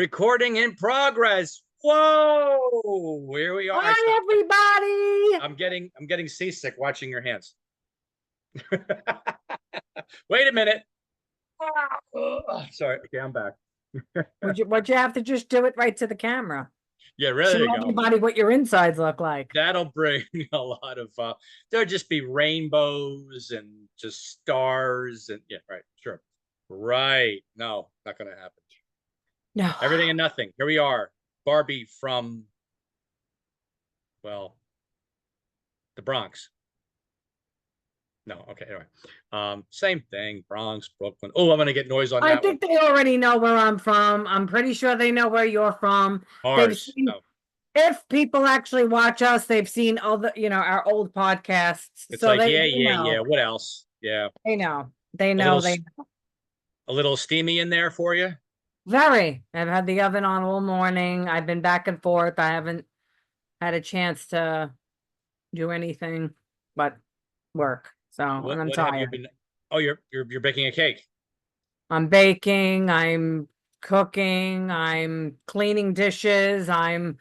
Recording in progress. Whoa! Here we are. Hi, everybody. I'm getting seasick watching your hands. Wait a minute. Sorry. Okay, I'm back. Would you have to just do it right to the camera? Yeah, Show ready to go. everybody what your insides look like. That'll bring a lot of there'll just be rainbows and just stars and yeah, right, sure. Right. No, not gonna happen. No. Everything and nothing. Here we are. Barbie from, well, the Bronx. No, okay, anyway. Same thing, Bronx, Brooklyn. Oh, I'm gonna get noise on I that think one. they already know where I'm from. I'm pretty sure they know where you're from. They've Ours. seen, No, if people actually watch us, they've seen all the, our old podcasts. it's So like, they, yeah, they yeah, yeah. know. What else? Yeah. They know. They A little know. They a little steamy in there for you. very. I've had the oven on all morning. I've been back and forth. I haven't had a chance to do anything but work. So, and I'm What have you tired. been? Oh, you're baking a cake. I'm baking, I'm cooking, I'm cleaning dishes, I'm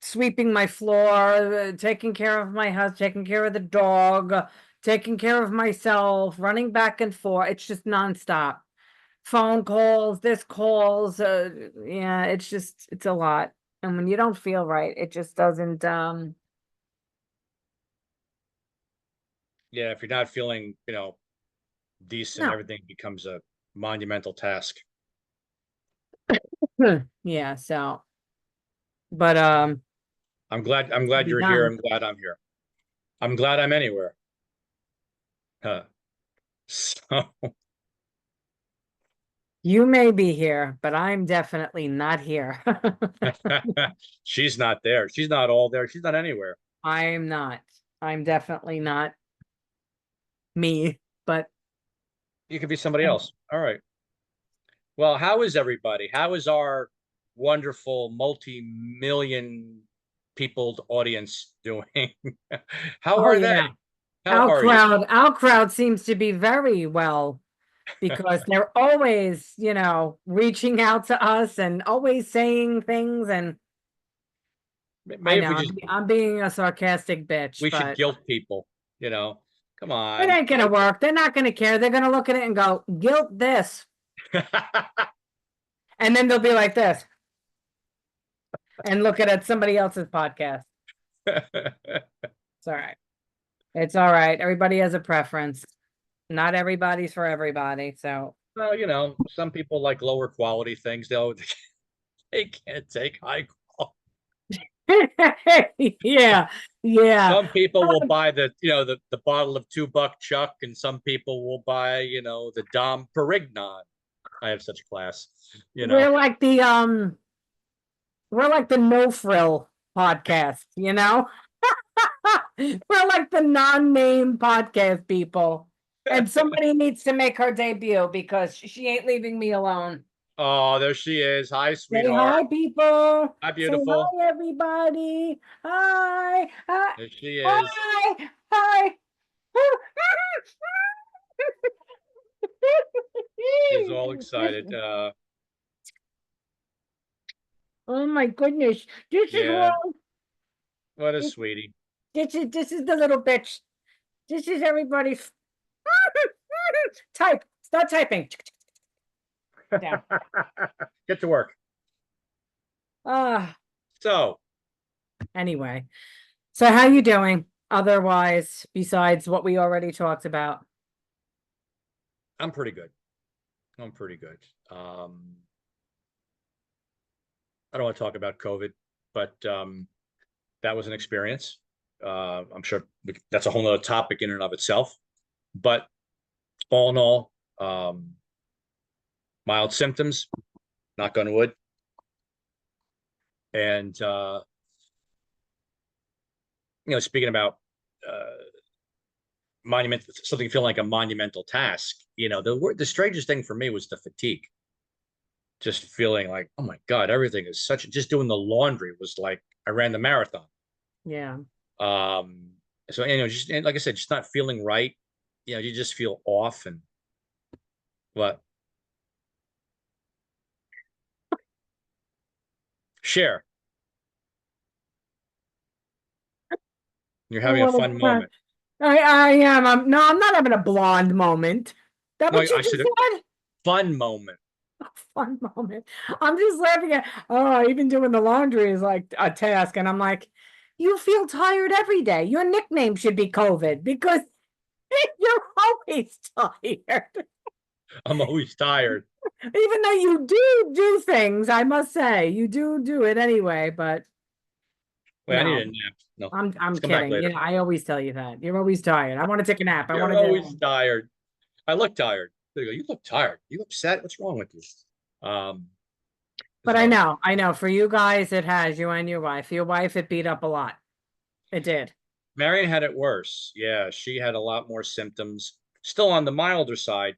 sweeping my floor, taking care of my house, taking care of the dog, taking care of myself, running back and forth. It's just nonstop. Phone calls, this calls, yeah, it's a lot. And when you don't feel right, it just doesn't, Yeah, if you're not feeling, decent, no. everything becomes a monumental task. Yeah, so, but, I'm glad be you're here. done. I'm glad I'm here. I'm glad I'm anywhere. So You may be here, but I'm definitely not here. she's not there. She's not all there. She's not anywhere. I'm not. I'm definitely not me, but You could be somebody else. All right. Well, how is everybody? How is our wonderful multi-million peopled audience doing? How oh are they? yeah, How are you? our crowd seems to be very well because they're always, reaching out to us and always saying things. And I Maybe know we just I'm being a sarcastic bitch, we should but guilt people, you know. Come it on. ain't gonna work. They're not gonna care. They're gonna look at it and go, guilt this. And then they'll be like this and look at somebody else's podcast. It's all right. It's all right. Everybody has a preference. Not everybody's for everybody. So Well, some people like lower quality things. They can't take high quality. yeah, yeah. Some people will buy the bottle of $2 Chuck, and some people will buy, the Dom Perignon. I have such class, you know. We're like the no frill podcast, We're like the non-name podcast people. And somebody needs to make her debut because she ain't leaving me alone. Oh, there she is. Hi, Say sweetheart. hi, people. Hi, Say beautiful. hi, everybody. Hi. Hi. There she is. Hi. Hi. She's all excited. Oh my goodness. This is Yeah, wrong. what a sweetie. This is the little bitch. This is everybody's type. Start typing. Down. Get to work. Ah, So, anyway. So how you doing otherwise besides what we already talked about? I'm pretty good. I'm pretty good. I don't want to talk about COVID, but that was an experience. I'm sure that's a whole nother topic in and of itself. But all in all, mild symptoms, knock on wood. And speaking about monument, something feeling like a monumental task. The strangest thing for me was the fatigue. Just feeling like, oh my God, everything is just doing the laundry was like I ran the marathon. Yeah. Um, so just like I said, just not feeling right. You just feel off and what? Share. You're having a Oh, fun moment. I am. No, I'm not having a blonde moment. That No, what you I just said a said? fun moment. A fun moment. I'm just laughing at, oh, even doing the laundry is like a task. And I'm like, you feel tired every day. Your nickname should be COVID because you're always tired. I'm always tired. Even though you do things, I must say, you do it anyway, but Wait, I need no, a nap. No, I'm let's come back kidding. later. You know, I always tell you that. You're always tired. I want to take a nap. I want You're to always do. tired. I look tired. There you go. You look tired. You upset? What's wrong with you? But So I know. For you guys, it has you and your wife. Your wife, it beat up a lot. It did. Marion had it worse. Yeah, she had a lot more symptoms. Still on the milder side,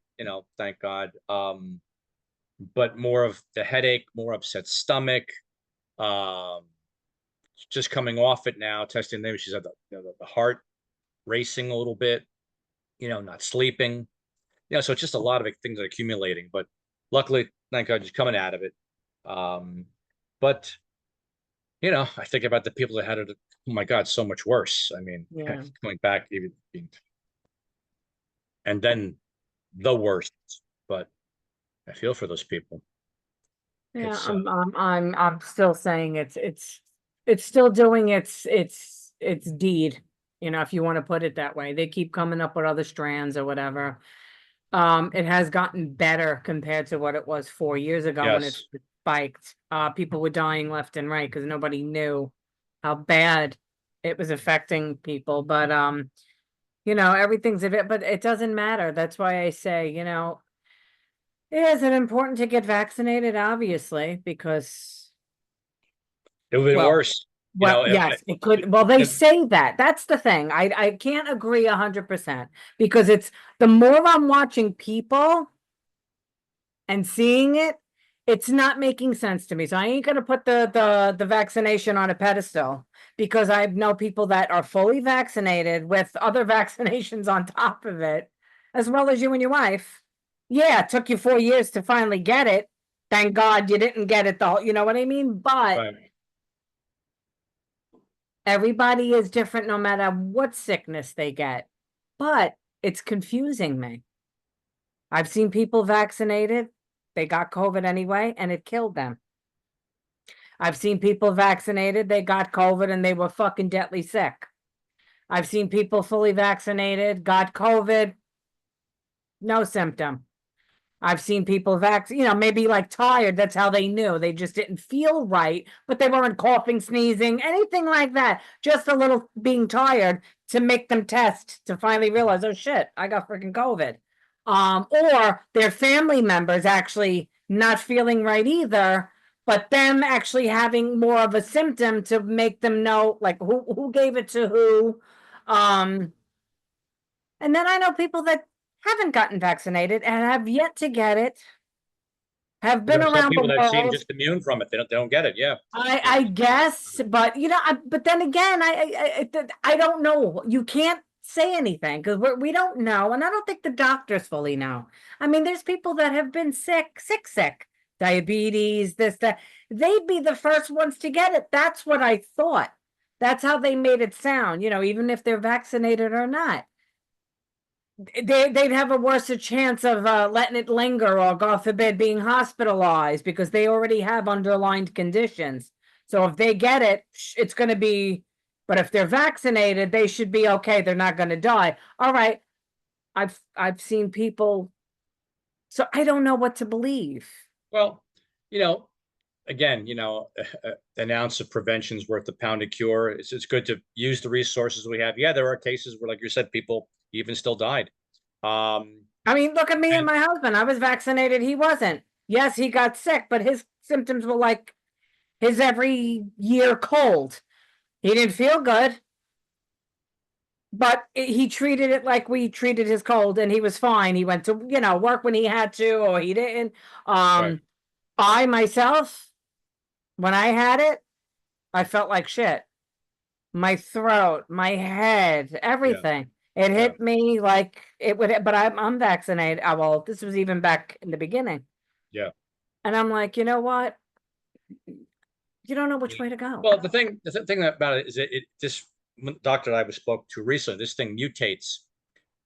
thank God. But more of the headache, more upset stomach. Um, just coming off it now, testing them. She's had the heart racing a little bit, not sleeping. So it's just a lot of things are accumulating. But luckily, thank God, she's coming out of it. But I think about the people that had it. Oh my God, so much worse. I mean, Yeah. going back even, and then the worst. But I feel for those people. Yeah, It's I'm still saying it's still doing its deed, you know, if you want to put it that way. They keep coming up with other strands or whatever. It has gotten better compared to what it was 4 years ago when it yes, spiked. People were dying left and right because nobody knew how bad it was affecting people. But you know, everything's a bit, but it doesn't matter. That's why I say, you know, is it important to get vaccinated? Obviously, because it would have been well, worse. well, yes, it could. Well, they If say that. That's the thing. I can't agree 100% because it's the more I'm watching people and seeing it, it's not making sense to me. So I ain't gonna put the vaccination on a pedestal because I know people that are fully vaccinated with other vaccinations on top of it, as well as you and your wife. Yeah, it took you 4 years to finally get it. Thank God you didn't get it though. You know what I mean? But right. everybody is different no matter what sickness they get. But it's confusing me. I've seen people vaccinated, they got COVID anyway, and it killed them. I've seen people vaccinated, they got COVID and they were fucking deadly sick. I've seen people fully vaccinated, got COVID, no symptom. I've seen people you know, maybe like tired. That's how they knew. They just didn't feel right, but they weren't coughing, sneezing, anything like that. Just a little being tired to make them test to finally realize, oh shit, I got freaking COVID. Or their family members actually not feeling right either, but them actually having more of a symptom to make them know like who gave it to who. Um, and then I know people that haven't gotten vaccinated and have yet to get it, have There been are some around people the that seem world. just immune from it. They don't get it. Yeah. I guess, but you know, but then again, I don't know. You can't say anything because we don't know, and I don't think the doctors fully know. I mean, there's people that have been sick, diabetes, this, that. They'd be the first ones to get it. That's what I thought. That's how they made it sound, you know, even if they're vaccinated or not. They'd have a worse chance of letting it linger or, God forbid, being hospitalized because they already have underlying conditions. So if they get it, it's going to be, but if they're vaccinated, they should be okay. They're not going to die. All right. I've seen people, so I don't know what to believe. Well, you know, again, an ounce of prevention is worth a pound of cure. It's good to use the resources we have. Yeah, there are cases where, like you said, people even still died. Um, I mean, look at me and and my husband. I was vaccinated. He wasn't. Yes, he got sick, but his symptoms were like his every year cold. He didn't feel good. But he treated it like we treated his cold and he was fine. He went to, you know, work when he had to or he didn't. right, I myself, when I had it, I felt like shit. My throat, my head, yeah, everything. It yeah, hit me like it would, but I'm vaccinated. Well, this was even back in the beginning. yeah. And I'm like, you know what? You don't know which way to go. Well, the thing about it is it this doctor that I spoke to recently, this thing mutates,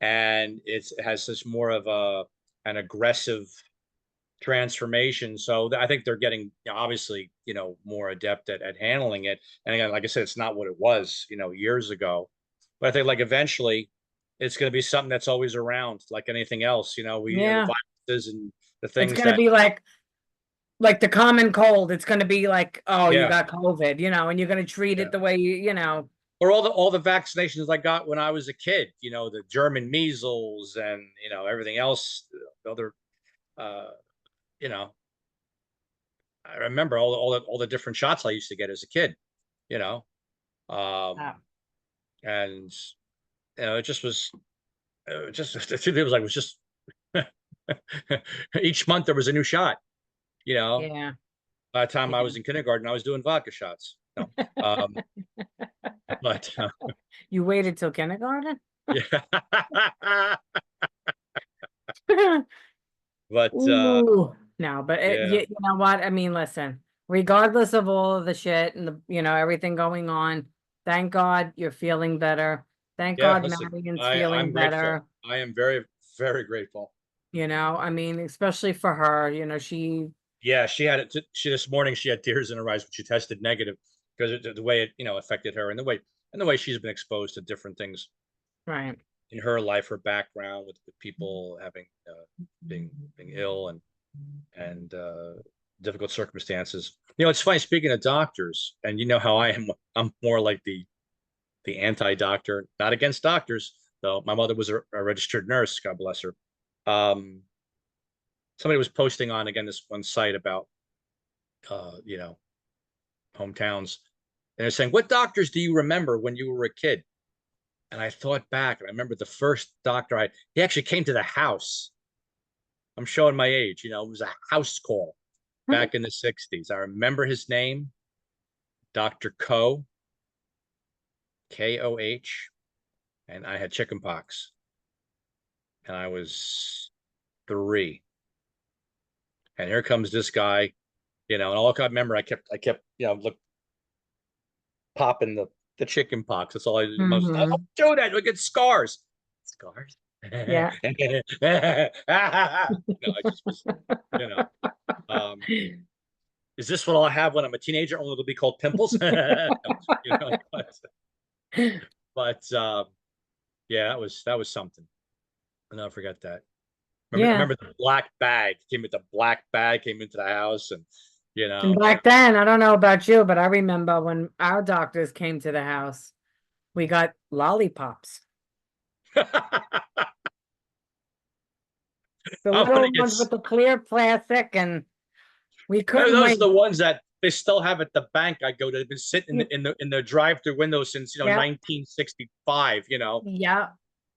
and it has this more of an aggressive transformation. So I think they're getting, obviously, more adept at handling it. And again, like I said, it's not what it was, years ago. But I think like eventually it's going to be something that's always around, like anything else. The Yeah. viruses and the It's things gonna that, be like the common cold. It's gonna be like, oh, you yeah, got COVID, and you're gonna treat yeah. it the way you. Or all the vaccinations I got when I was a kid, the German measles and everything else, the other, uh, you know, I remember all the different shots I used to get as a kid, you know, um, Ah. and it just was, it was like, it was just each month there was a new shot, you know. Yeah. By the time I Yeah. was in kindergarten, I was doing vodka shots. No, um, but You waited till kindergarten? yeah, but Ooh. No, but yeah, you know what? I mean, listen, regardless of all of the shit and everything going on, thank God you're feeling better. Thank yeah. God Listen, Madigan's I'm feeling grateful. better. I am very, very grateful. I mean, especially for her, she, Yeah, she had it. She this morning she had tears in her eyes, but she tested negative because the way it affected her, and the way she's been exposed to different things right. in her life, her background with people having being ill and difficult circumstances. It's funny, speaking of doctors, and you know how I am. I'm more like the anti-doctor, not against doctors, though. My mother was a registered nurse, God bless her. Um, Somebody was posting on again this one site about uh, you know hometowns, and they're saying, "What doctors do you remember when you were a kid?" And I thought back, and I remember the first doctor he actually came to the house. I'm showing my age. It was a house call back in the 60s. I remember his name, Dr. Koh, and I had chickenpox, and I was 3. And here comes this guy, and all I remember, I kept, look, popping the chicken pox. That's all I did the most. Oh, Mm-hmm. do that. Look at scars. Scars. No, Yeah. I just was, you know. Um, is this what I'll have when I'm a teenager? Only it'll be called pimples. No, but yeah, that was something. I'll never forget that. Remember, Yeah. remember the black bag came with the black bag came into the house, and And like back then, I don't know about you, but I remember when our doctors came to the house, we got lollipops. The I'm gonna little get. ones with the clear plastic, and we couldn't Those are wait. the ones that they still have at the bank I go to. They've been sitting Yeah. in the drive-through window since Yeah. 1965. Yeah.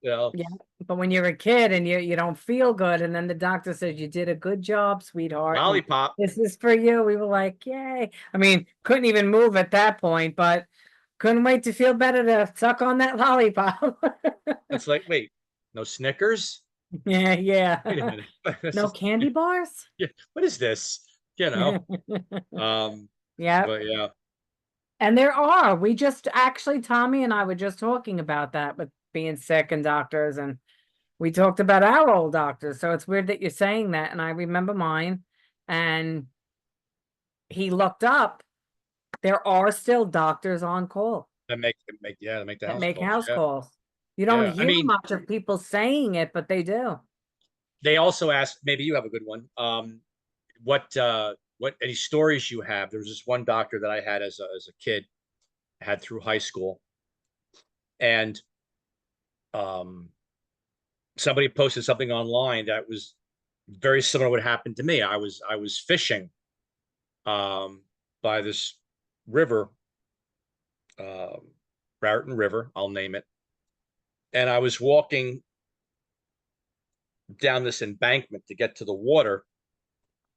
You know, Yeah. But when you're a kid and you don't feel good, and then the doctor says you did a good job, sweetheart, and lollipop. this is for you, we were like, yay. I mean, couldn't even move at that point, but couldn't wait to feel better to suck on that lollipop. It's like, wait, no Snickers? Yeah, Wait a yeah. minute. This No is, candy bars? yeah, what is this? You know. Um, Yeah. but yeah, And there are. We just actually, Tommy and I were just talking about that with being sick and doctors, and we talked about our old doctors. So it's weird that you're saying that. And I remember mine, and he looked up. There are still doctors on call that make the that house make calls. house Yeah, calls. You don't yeah. I hear mean, much of people saying it, but they do. they also asked. Maybe you have a good one. What any stories you have? There was this one doctor that I had as a kid, had through high school, and um, somebody posted something online that was very similar to what happened to me. I was fishing by this river, um, Raritan River, I'll name it, and I was walking down this embankment to get to the water,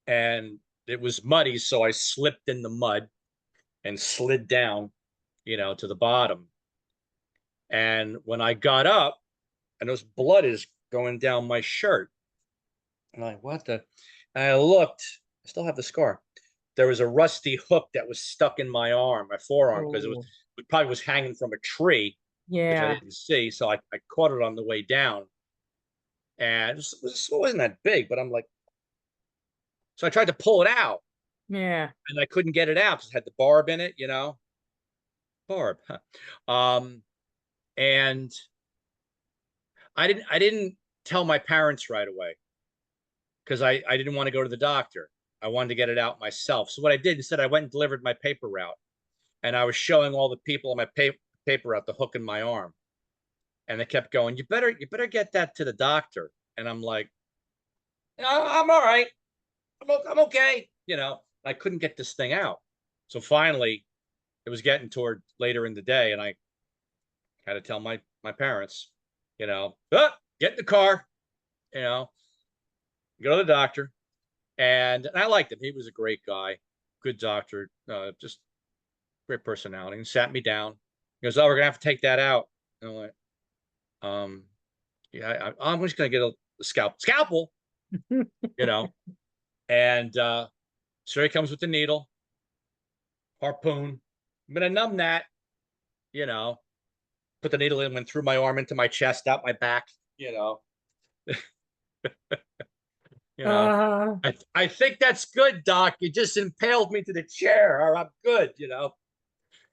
and it was muddy, so I slipped in the mud and slid down, to the bottom. And when I got up, and those blood is going down my shirt, and I'm like, what the? And I looked, I still have the scar. there was a rusty hook that was stuck in my arm, my forearm, because Oh, it probably was hanging from a tree, which I yeah, didn't see. So I caught it on the way down, and it wasn't that big, but I'm like, so I tried to pull it out, yeah. and I couldn't get it out because it had the barb in it, barb. Huh. And I didn't tell my parents right away because I didn't want to go to the doctor. I wanted to get it out myself. So what I did instead, I went and delivered my paper route, and I was showing all the people on my paper route the hook in my arm, and they kept going, you better get that to the doctor. And I'm like, no, I'm all right. I'm okay. I couldn't get this thing out. So finally, it was getting toward later in the day, and I had to tell my parents, get in the car, you know, go to the doctor. And I liked him. He was a great guy, good doctor, just great personality. And sat me down. He goes, "Oh, we're gonna have to take that out." And I'm like, yeah, I'm just gonna get a scalpel, you know. And so he comes with the needle, harpoon. I'm gonna numb that, you know. Put the needle in, went through my arm into my chest, out my back, you know. You know, Uh, I think that's good, Doc. You just impaled me to the chair, or I'm good.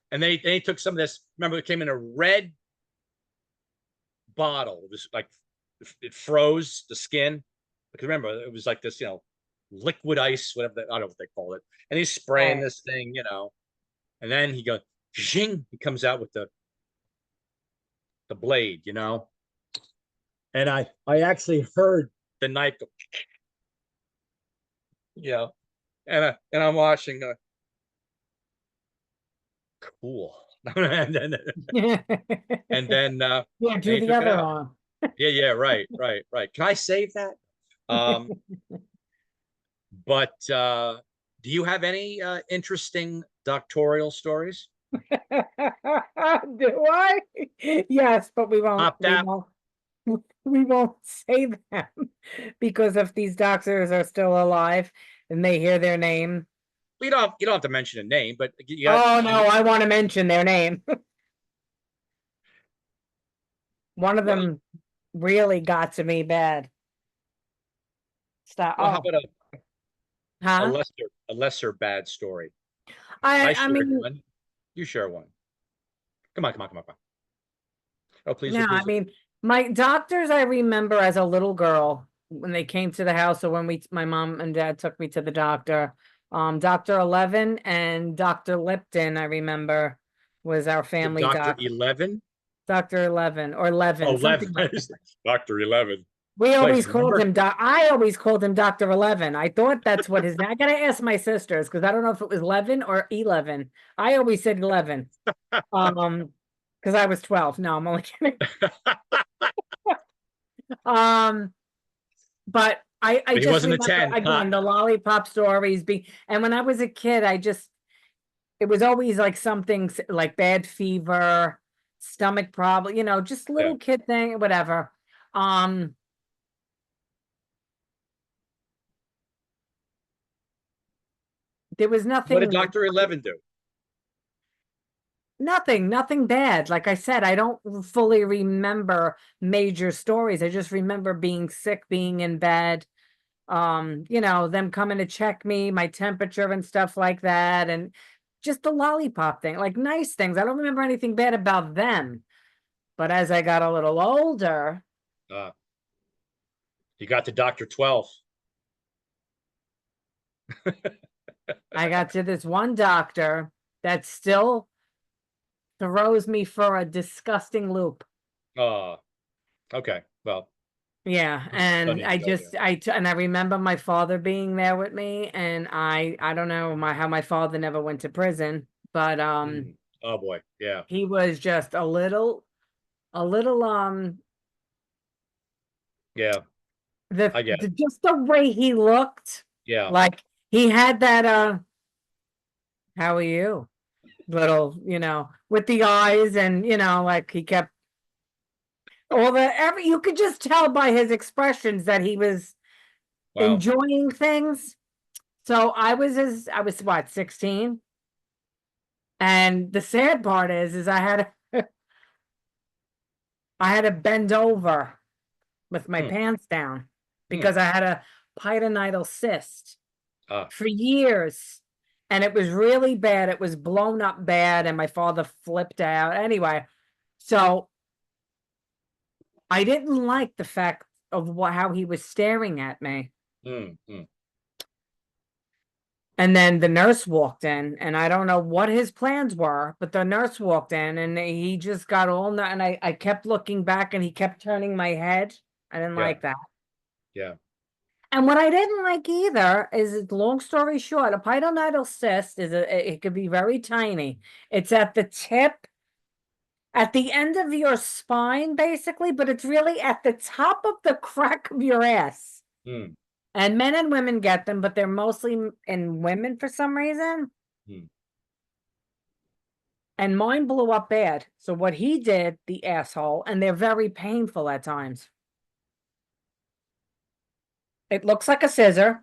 And they took some of this. Remember, it came in a red bottle. It was like it froze the skin. Because remember, it was like this, liquid ice, whatever I don't know what they call it. And he's spraying right. this thing, and then he goes, zing, he comes out with the blade. And I actually heard the knife go, you know, and I'm watching, cool. Yeah, and then and do he the took it other out. arm. Yeah, right. Can I save that? Um, but do you have any interesting doctoral stories? Do I? Yes, but Opt out. we won't say them because if these doctors are still alive and they hear their name. You don't have to mention a name, but you got Oh no, I want to mention their name. One of well, them really got to me bad. Stop. well, how Oh, about a huh? lesser bad story? I I shared mean, one. You share one. Come on. Oh, please no, do, I please do. mean, my doctors I remember as a little girl when they came to the house or when my mom and dad took me to the doctor. Dr. 11 and Dr. Lipton, I remember, was our The family Doctor doc. 11. Dr. 11 or Oh, 11, 11. something like that. Doctor 11. We Place, always called remember? him I always called him Dr. 11. I thought that's what his name. I gotta ask my sisters because I don't know if it was 11 or 11. I always said 11. Because I was 12. No, I'm only kidding. Um, but I But he just wasn't a remember 10. Huh? again the lollipop stories being, and when I was a kid, it was always like something like bad fever, stomach problem, just Yeah. little kid thing, whatever. Um, there was What did nothing, Doctor 11 do? nothing bad. Like I said, I don't fully remember major stories. I just remember being sick, being in bed, them coming to check me, my temperature and stuff like that, and just the lollipop thing, like nice things. I don't remember anything bad about them. But as I got a little older, Uh, you got to Doctor 12. I got to this one doctor that still throws me for a disgusting loop. Uh, okay. Well, Yeah, he's and stunning I to go just there. and I remember my father being there with me, and I don't know how my father never went to prison, but Mhm. Oh boy. Yeah. he was just a little Yeah. I get it. just the way he looked, Yeah. like he had that how are you? Little, with the eyes and like he kept all the every you could just tell by his expressions that he was Wow. enjoying things. So I was what, 16? And the sad part is I had I had to bend over with my Hmm. pants down Hmm. because I had a pyeloneal cyst Ah, for years. And it was really bad. It was blown up bad, and my father flipped out. Anyway, so I didn't like the fact of how he was staring at me. mm, mm. And then the nurse walked in, and I don't know what his plans were, but the nurse walked in and he just got all, and I kept looking back and he kept turning my head. I didn't Yeah, like that. yeah. And what I didn't like either is, long story short, a pilonidal cyst it could be very tiny. It's at the tip, at the end of your spine, basically, but it's really at the top of the crack of your ass. Mm, And men and women get them, but they're mostly in women for some reason. mm. And mine blew up bad. So what he did, the asshole, and they're very painful at times. It looks like a scissor.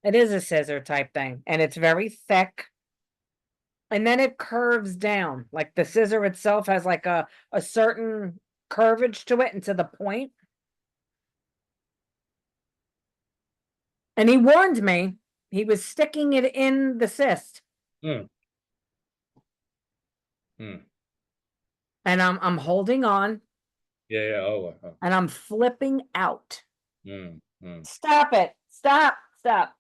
It is a scissor type thing, and it's very thick. And then it curves down. Like the scissor itself has like a certain curvage to it and to the point. And he warned me he was sticking it in the cyst. Mm, mm. And I'm holding on Yeah, yeah. Oh, and I'm flipping out. mm, mm. Stop it. Stop. Stop.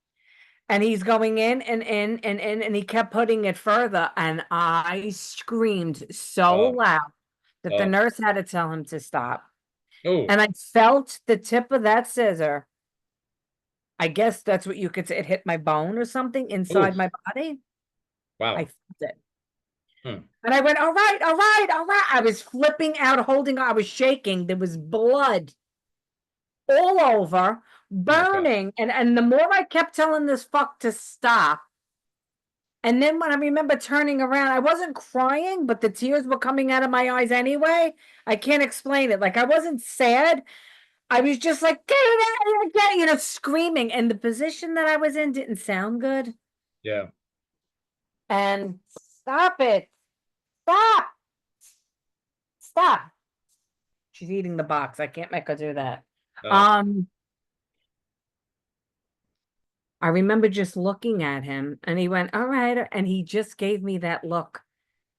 And he's going in and in and in, and he kept putting it further. And I screamed so Oh, loud that the oh, nurse had to tell him to stop. oh, And I felt the tip of that scissor. I guess that's what you could say. It hit my bone or something oh. inside my body. I Wow. felt it. Hmm. And I went, all right, all right, all right. I was flipping out, holding on. I was shaking. There was blood all over, Oh my God. burning. And the more I kept telling this fuck to stop, and then when I remember turning around, I wasn't crying, but the tears were coming out of my eyes anyway. I can't explain it. Like I wasn't sad. I was just like, get it out of here, get it, screaming. And the position that I was in didn't sound good. Yeah. And stop it. Stop. Stop. She's eating the box. I can't make her do that. Oh, Um, I remember just looking at him and he went, all right. And he just gave me that look.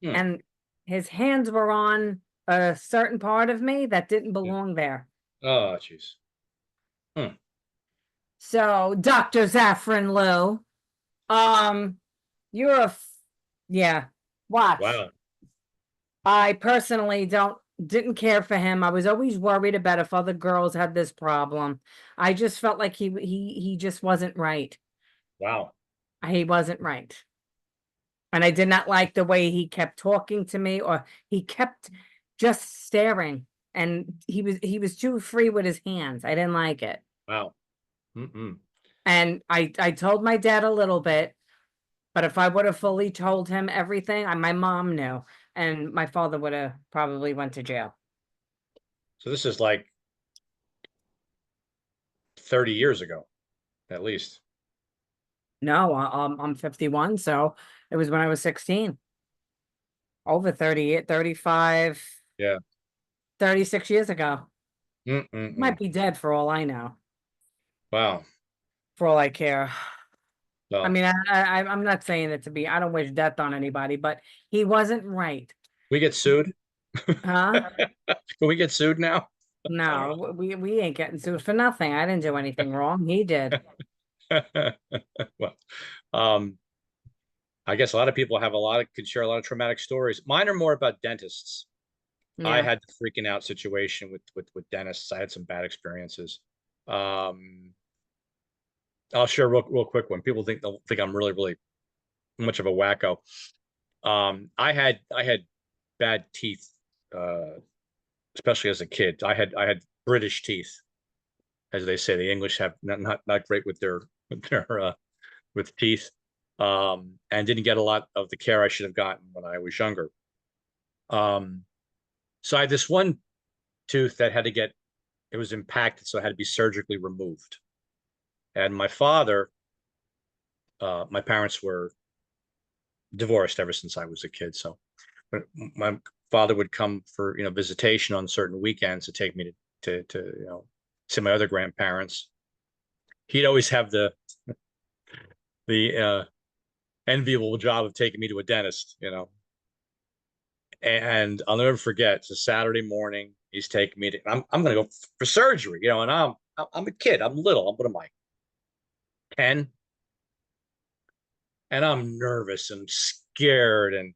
hmm. And his hands were on a certain part of me that didn't Yeah. belong there. Oh, jeez. Hmm. So, Dr. Zaffron Lou, um, you're yeah, watch. Wow. I personally didn't care for him. I was always worried about if other girls had this problem. I just felt like he just wasn't right. Wow. He wasn't right. And I did not like the way he kept talking to me, or he kept just staring, and he was too free with his hands. I didn't like it. Wow. Mm-mm. And I told my dad a little bit, but if I would have fully told him everything, my mom knew, and my father would have probably went to jail. So this is like 30 years ago, at least. No, I'm 51, so it was when I was 16. Over 30, 35, Yeah. 36 years ago. Mm-mm-mm. Might be dead for all I know, Wow. for all I care. I Well, mean, I'm not saying it to be, I don't wish death on anybody, but he wasn't right. we get sued. Huh? Can we get sued now? I don't No, we ain't getting sued for nothing. I didn't do anything wrong. He did. know. Well, um, I guess a lot of people have could share a lot of traumatic stories. Mine are more about dentists. I Yeah. had the freaking out situation with dentists. I had some bad experiences. Um, I'll share real quick one. People they'll think I'm really much of a wacko. I had bad teeth, uh, especially as a kid. I had British teeth, as they say. The English have not great with their with teeth, and didn't get a lot of the care I should have gotten when I was younger. Um, so I had this one tooth that had to get it was impacted, so it had to be surgically removed. And my father my parents were divorced ever since I was a kid. So but my father would come for, visitation on certain weekends to take me to see my other grandparents. He'd always have the enviable job of taking me to a dentist. And I'll never forget. It's a Saturday morning. He's taking me to. I'm going to go for surgery, and I'm a kid. I'm little. What am I? 10, and I'm nervous and scared, and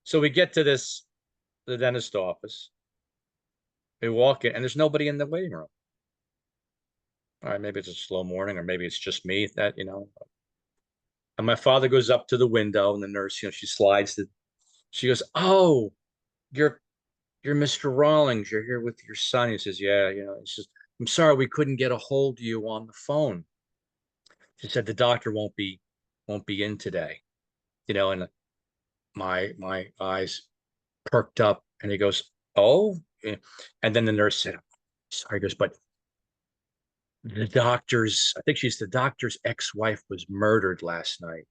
so we get to the dentist office. We walk in, and there's nobody in the waiting room. All right, maybe it's a slow morning, or maybe it's just me that. And my father goes up to the window, and the nurse, she slides the. She goes, "Oh, you're Mr. Rawlings. You're here with your son." He says, "Yeah, he says, I'm sorry we couldn't get a hold of you on the phone." She said, "The doctor won't be in today." And my eyes perked up, and he goes, "Oh," and then the nurse said, "Sorry," he goes, "but I think she's the doctor's ex-wife was murdered last night."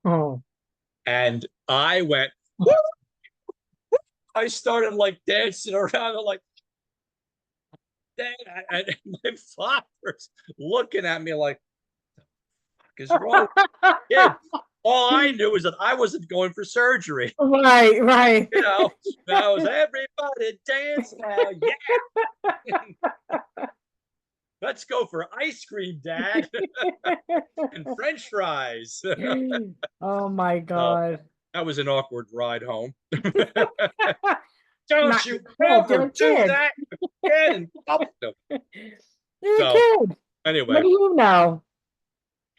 Oh. And I went, "Woo!" I started like dancing around. I'm like, Dad, and my father's looking at me like, "What is wrong with you, kid?" All I knew is that I wasn't going for surgery. Right, right. That was everybody dance now. Yeah. Let's go for ice cream, Dad, and French fries. Oh my So God. that was an awkward ride home. Don't Not you your fault, you're ever a do kid. that again. You're a So kid. What anyway, do you know?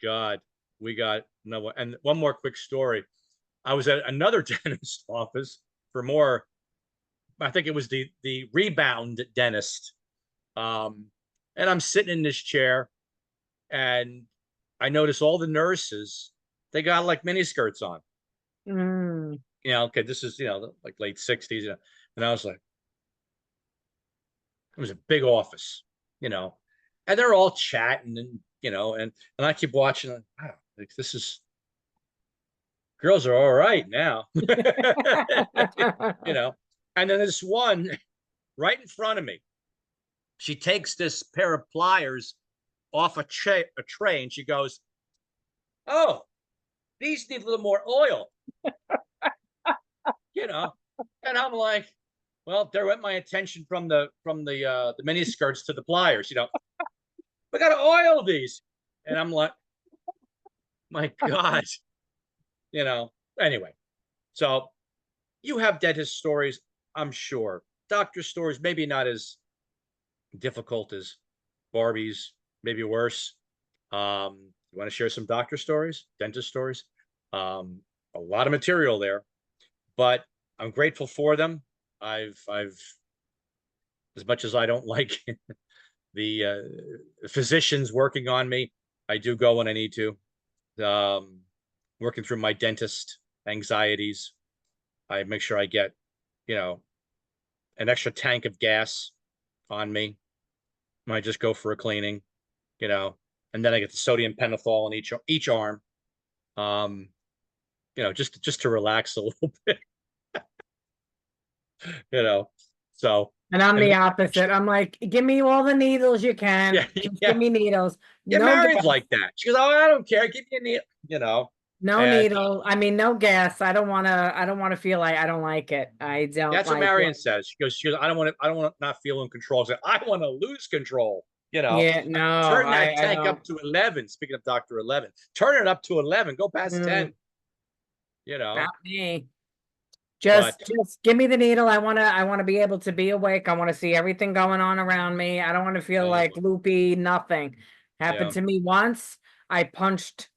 God, we got no one. And one more quick story. I was at another dentist office for more. I think it was the rebound dentist. And I'm sitting in this chair, and I notice all the nurses, they got like mini skirts on. Mm. Okay, this is like late 60s, and I was like, it was a big office, and they're all chatting and I keep watching. Wow, like this is girls are all right now, you know. And then this one right in front of me, she takes this pair of pliers off a tray, and she goes, "Oh, these need a little more oil," you know. And I'm like, well, there went my attention from the mini skirts to the pliers. We got to oil these, and I'm like, my God, you know. Anyway, so you have dentist stories, I'm sure. Doctor stories, maybe not as difficult as Barbie's, maybe worse. You want to share some doctor stories, dentist stories? A lot of material there, but I'm grateful for them. I've as much as I don't like the physicians working on me, I do go when I need to. Um, Working through my dentist anxieties, I make sure I get, you know, an extra tank of gas on me. I just go for a cleaning, you know, and then I get the sodium pentothal on each arm. Um, just to relax a little bit, you know. So And I'm and the opposite. I'm like, give me all the needles you can. yeah, Just give yeah. me needles. Yeah, No Marion's gas. like that. She goes, "Oh, I don't care. Give me a needle. No And needle. I mean, no gas. I don't wanna feel like I don't like it. I don't that's what like it. Marion says. She goes, I don't want to not feel in control. I want to lose control. Yeah, no, Turn that I tank don't. up to 11. Speaking of Dr. 11, turn it up to 11. Go past Mm, 10, you know. not me. But Just give me the needle. I wanna be able to be awake. I wanna see everything going on around me. I don't wanna feel uh, like loopy, nothing. Happened yeah. to me once. I punched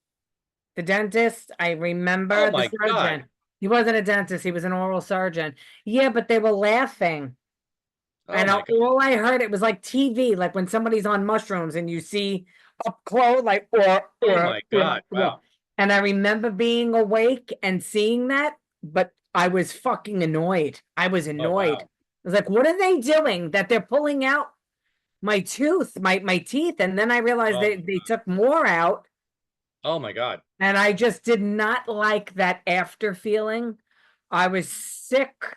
the dentist. I Oh remember the my God. surgeon. He wasn't a dentist, he was an oral surgeon. Yeah, but they were laughing. Oh And my God. all I heard, it was like TV, like when somebody's on mushrooms and you see up close, like, Oh my God. Wow. and I remember being awake and seeing that, but I was fucking annoyed. I was Oh annoyed. wow. I was like, what are they doing that they're pulling out my tooth, my teeth? And then I realized Oh they took more out Oh my God. And I just did not like that after feeling. I was sick.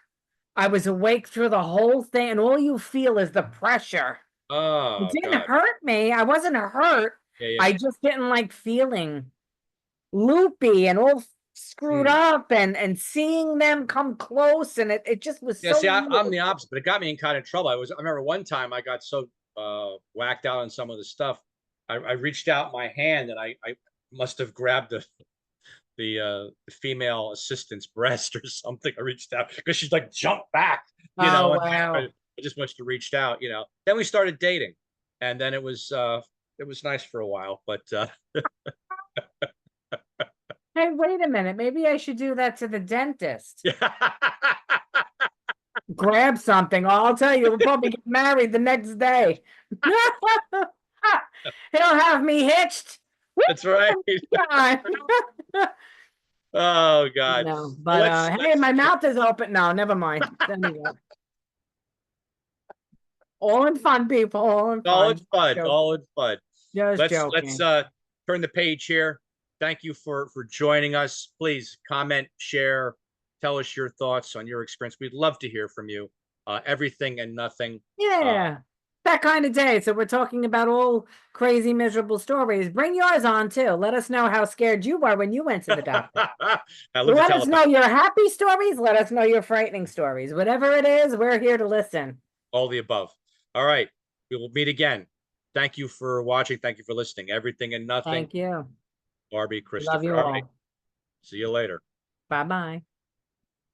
I was awake through the whole thing, and all you feel is the pressure. It Oh didn't God. hurt me. I wasn't hurt. Yeah, yeah. I just didn't like feeling loopy and all screwed Hmm. up and seeing them come close, and it just was Yeah, so see, I'm weird. the opposite, but it got me in kind of trouble. I remember one time I got so whacked out on some of the stuff. I reached out my hand and I must have grabbed the female assistant's breast or something. I reached out because she's like jumped back, Oh and wow. I just must have reached out. Then we started dating, and then it was nice for a while, but Hey, wait a minute. Maybe I should do that to the dentist. yeah. Grab something. I'll tell you, we'll probably get married the next day. He'll have me hitched. That's right. God. Oh God. No, Well, but hey, my mouth is open. No, never mind. Anyway, all in fun, people. All in all in fun. fun, Joke. all in fun. Just Let's joking. turn the page here. Thank you for joining us. Please comment, share, tell us your thoughts on your experience. We'd love to hear from you. Everything and nothing. Yeah, that kind of day. So we're talking about all crazy, miserable stories. Bring yours on too. Let us know how scared you were when you went to the doctor. I live to Let tell us about know your happy stories. Let us know your frightening stories. Whatever it is, we're here to listen. all the above. All right. We will meet again. Thank you for watching. Thank you for listening. Everything and nothing. Thank you. Barbie Love Christopher. you All right. all. See you later. Bye bye.